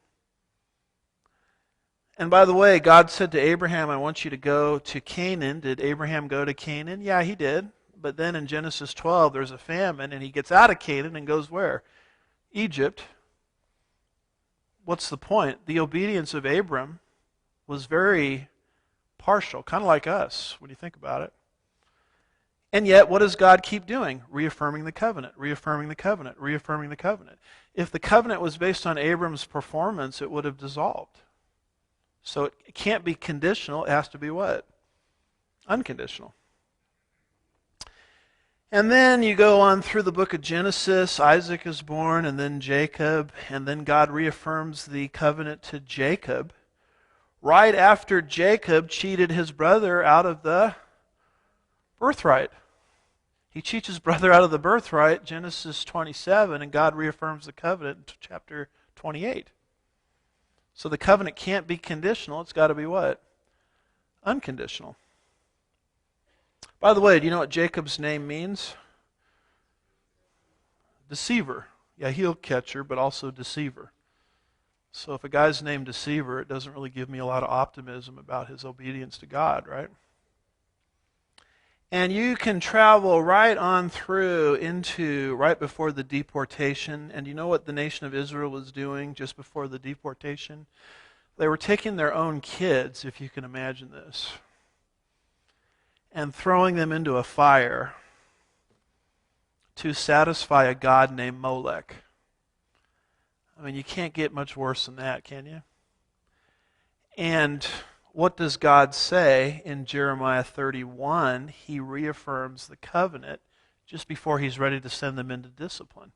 And by the way, God said to Abraham, I want you to go to Canaan. Did Abraham go to Canaan? Yeah, he did. but then in Genesis 12 there's a famine, and he gets out of Canaan and goes where? Egypt. What's the point? The obedience of Abram was very partial, kind of like us when you think about it. And yet, what does God keep doing? Reaffirming the covenant, reaffirming the covenant, reaffirming the covenant. If the covenant was based on Abram's performance, it would have dissolved. So it can't be conditional. It has to be what? Unconditional. And then you go on through the book of Genesis. Isaac is born, and then Jacob, and then God reaffirms the covenant to Jacob right after Jacob cheated his brother out of the birthright. He cheats his brother out of the birthright, Genesis 27, and God reaffirms the covenant in chapter 28. So the covenant can't be conditional. It's got to be what? Unconditional. By the way, do you know what Jacob's name means? Deceiver. Yeah, heel catcher, but also deceiver. So if a guy's named Deceiver, it doesn't really give me a lot of optimism about his obedience to God, right? And you can travel right on through into right before the deportation. And you know what the nation of Israel was doing just before the deportation? They were taking their own kids, if you can imagine this, and throwing them into a fire to satisfy a god named Molech. I mean, you can't get much worse than that, can you? And what does God say in Jeremiah 31? He reaffirms the covenant just before he's ready to send them into discipline.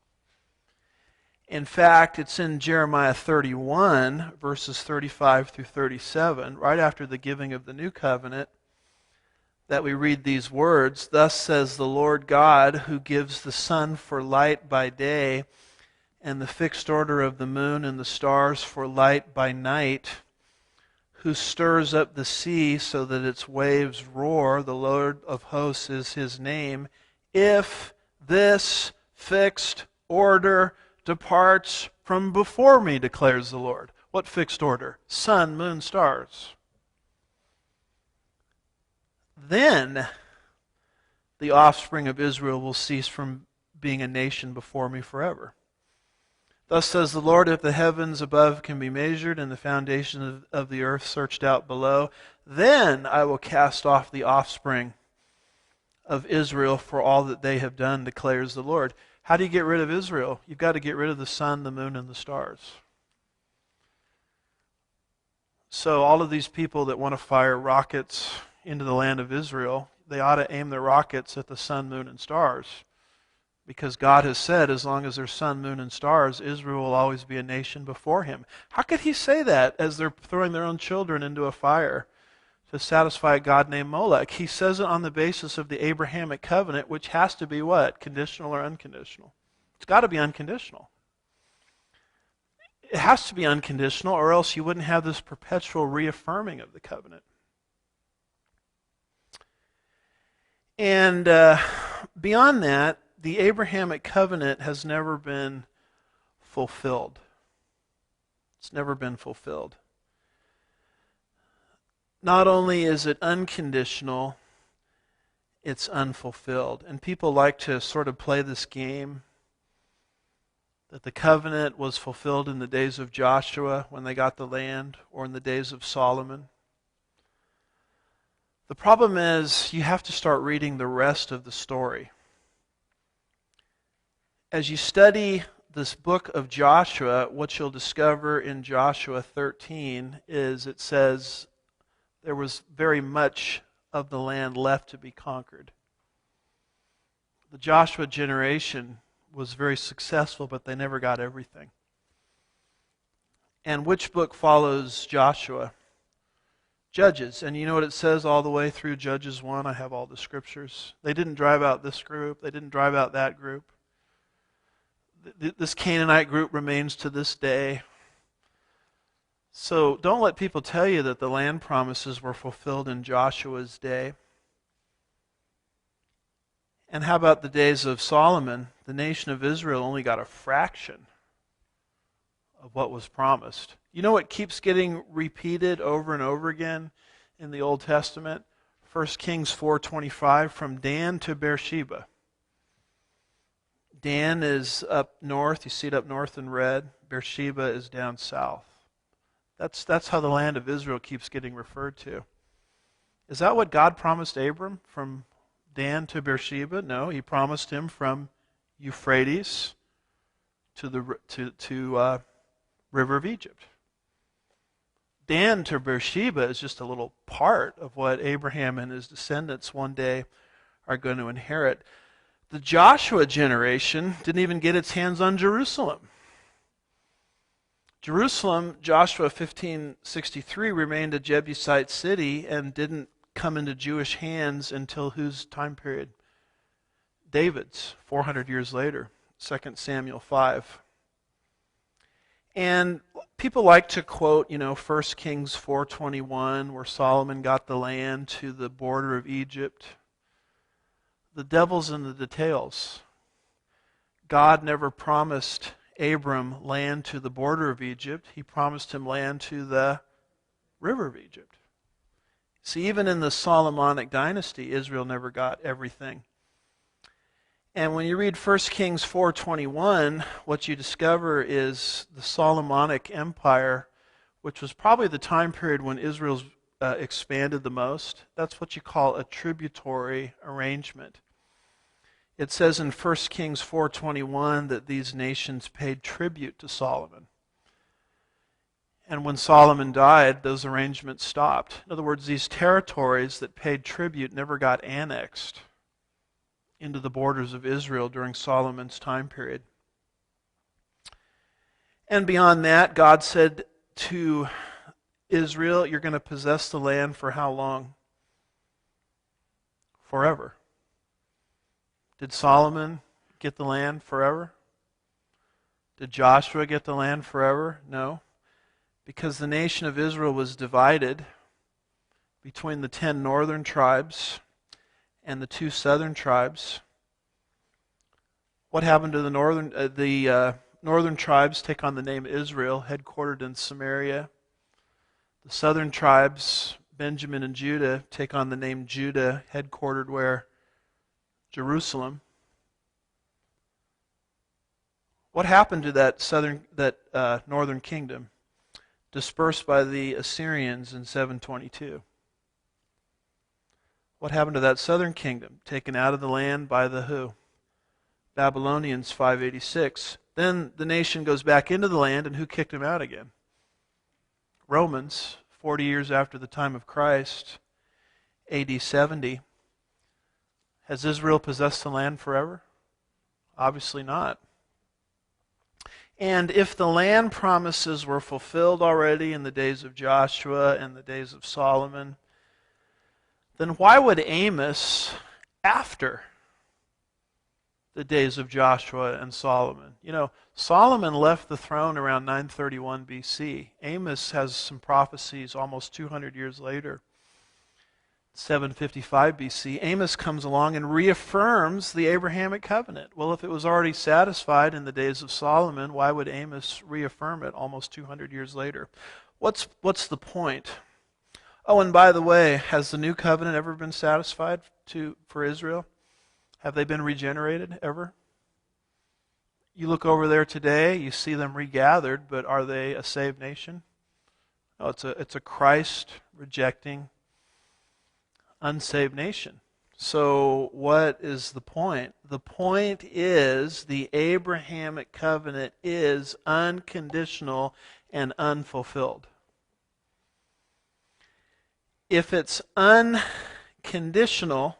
In fact, it's in Jeremiah 31, verses 35 through 37, right after the giving of the new covenant, that we read these words, "Thus says the Lord God, who gives the sun for light by day, and the fixed order of the moon and the stars for light by night, who stirs up the sea so that its waves roar, the Lord of hosts is his name. If this fixed order departs from before me, declares the Lord." What fixed order? Sun, moon, stars. "Then the offspring of Israel will cease from being a nation before me forever. Thus says the Lord, if the heavens above can be measured and the foundation of the earth searched out below, then I will cast off the offspring of Israel for all that they have done, declares the Lord." How do you get rid of Israel? You've got to get rid of the sun, the moon, and the stars. So all of these people that want to fire rockets into the land of Israel, they ought to aim their rockets at the sun, moon, and stars. Because God has said, as long as there's sun, moon, and stars, Israel will always be a nation before him. How could he say that as they're throwing their own children into a fire to satisfy a god named Molech? He says it on the basis of the Abrahamic covenant, which has to be what? Conditional or unconditional? It's got to be unconditional. It has to be unconditional, or else you wouldn't have this perpetual reaffirming of the covenant. And beyond that, the Abrahamic covenant has never been fulfilled. It's never been fulfilled. Not only is it unconditional, it's unfulfilled. And people like to sort of play this game that the covenant was fulfilled in the days of Joshua when they got the land, or in the days of Solomon. The problem is you have to start reading the rest of the story. As you study this book of Joshua, what you'll discover in Joshua 13 is it says there was very much of the land left to be conquered. The Joshua generation was very successful, but they never got everything. And which book follows Joshua? Judges. And you know what it says all the way through Judges 1? I have all the scriptures. They didn't drive out this group. They didn't drive out that group. This Canaanite group remains to this day. So don't let people tell you that the land promises were fulfilled in Joshua's day. And how about the days of Solomon? The nation of Israel only got a fraction of what was promised. You know what keeps getting repeated over and over again in the Old Testament? 1 Kings 4:25, from Dan to Beersheba. Dan is up north. You see it up north in red. Beersheba is down south. That's how the land of Israel keeps getting referred to. Is that what God promised Abram, from Dan to Beersheba? No, he promised him from Euphrates to the river of Egypt. Dan to Beersheba is just a little part of what Abraham and his descendants one day are going to inherit. The Joshua generation didn't even get its hands on Jerusalem. Jerusalem, Joshua 15:63, remained a Jebusite city and didn't come into Jewish hands until whose time period? David's, 400 years later, 2 Samuel 5. And people like to quote, 1 Kings 4:21, where Solomon got the land to the border of Egypt. The devil's in the details. God never promised Abram land to the border of Egypt. He promised him land to the river of Egypt. See, even in the Solomonic dynasty, Israel never got everything. And when you read 1 Kings 4:21, what you discover is the Solomonic Empire, which was probably the time period when Israel's expanded the most. That's what you call a tributary arrangement. It says in 1 Kings 4:21 that these nations paid tribute to Solomon. And when Solomon died, those arrangements stopped. In other words, these territories that paid tribute never got annexed into the borders of Israel during Solomon's time period. And beyond that, God said to Israel, you're going to possess the land for how long? Forever. Did Solomon get the land forever? Did Joshua get the land forever? No. Because the nation of Israel was divided between the 10 northern tribes and the 2 southern tribes. What happened to the northern tribes take on the name Israel, headquartered in Samaria. The southern tribes, Benjamin and Judah, take on the name Judah, headquartered where? Jerusalem. What happened to that northern kingdom, dispersed by the Assyrians in 722? What happened to that southern kingdom, taken out of the land by the who? Babylonians, 586. Then the nation goes back into the land, and who kicked them out again? Romans, 40 years after the time of Christ, AD 70. Has Israel possessed the land forever? Obviously not. And if the land promises were fulfilled already in the days of Joshua and the days of Solomon, then why would Amos, after the days of Joshua and Solomon? Solomon left the throne around 931 BC. Amos has some prophecies almost 200 years later. 755 BC, Amos comes along and reaffirms the Abrahamic covenant. Well, if it was already satisfied in the days of Solomon, why would Amos reaffirm it almost 200 years later? What's the point? Oh, and by the way, has the new covenant ever been satisfied for Israel? Have they been regenerated ever? You look over there today, you see them regathered, but are they a saved nation? No, it's a Christ-rejecting, unsaved nation. So what is the point? The point is the Abrahamic covenant is unconditional and unfulfilled. If it's unconditional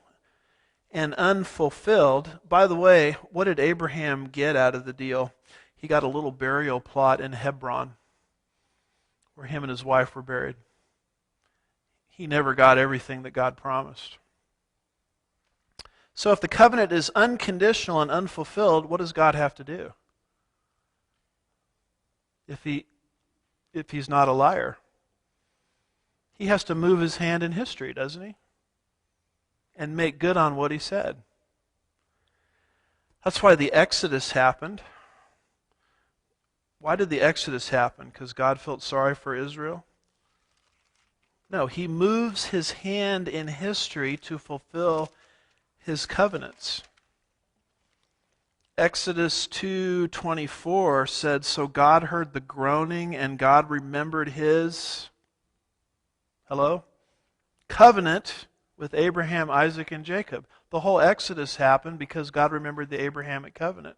and unfulfilled, by the way, what did Abraham get out of the deal? He got a little burial plot in Hebron where him and his wife were buried. He never got everything that God promised. So if the covenant is unconditional and unfulfilled, what does God have to do? If he's not a liar, he has to move his hand in history, doesn't he? And make good on what he said. That's why the Exodus happened. Why did the Exodus happen? Because God felt sorry for Israel? No, he moves his hand in history to fulfill his covenants. Exodus 2:24 said, "So God heard the groaning, and God remembered his," hello? "covenant with Abraham, Isaac, and Jacob." The whole Exodus happened because God remembered the Abrahamic covenant.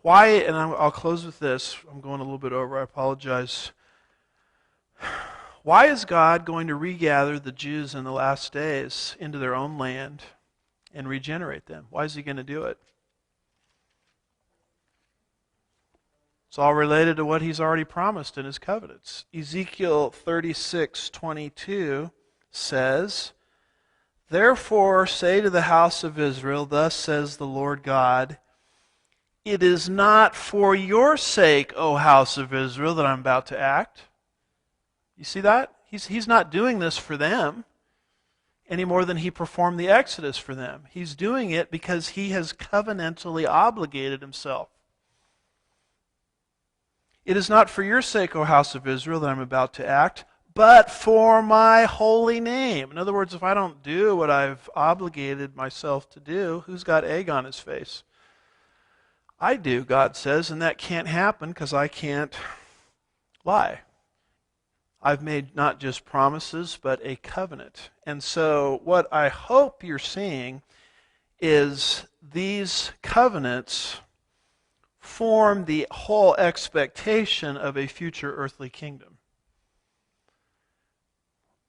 Why, and I'll close with this. I'm going a little bit over, I apologize. Why is God going to regather the Jews in the last days into their own land and regenerate them? Why is he going to do it? It's all related to what he's already promised in his covenants. Ezekiel 36:22 says, "Therefore say to the house of Israel, thus says the Lord God, it is not for your sake, O house of Israel, that I'm about to act." You see that? He's not doing this for them any more than he performed the Exodus for them. He's doing it because he has covenantally obligated himself. "It is not for your sake, O house of Israel, that I'm about to act, but for my holy name." In other words, if I don't do what I've obligated myself to do, who's got egg on his face? I do, God says, and that can't happen because I can't lie. I've made not just promises, but a covenant. And so what I hope you're seeing is these covenants form the whole expectation of a future earthly kingdom.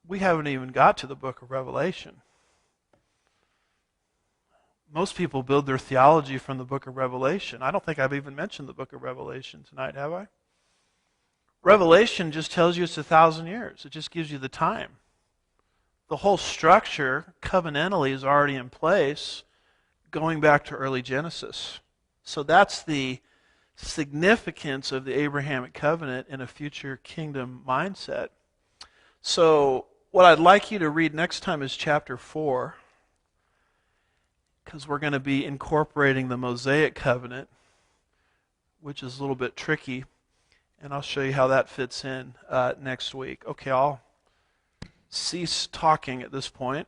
We haven't even got to the book of Revelation. Most people build their theology from the book of Revelation. I don't think I've even mentioned the book of Revelation tonight, have I? Revelation just tells you it's 1,000 years. It just gives you the time. The whole structure, covenantally, is already in place, going back to early Genesis. So that's the significance of the Abrahamic covenant in a future kingdom mindset. So what I'd like you to read next time is chapter 4, because we're going to be incorporating the Mosaic covenant, which is a little bit tricky. And I'll show you how that fits in next week. Okay, I'll cease talking at this point.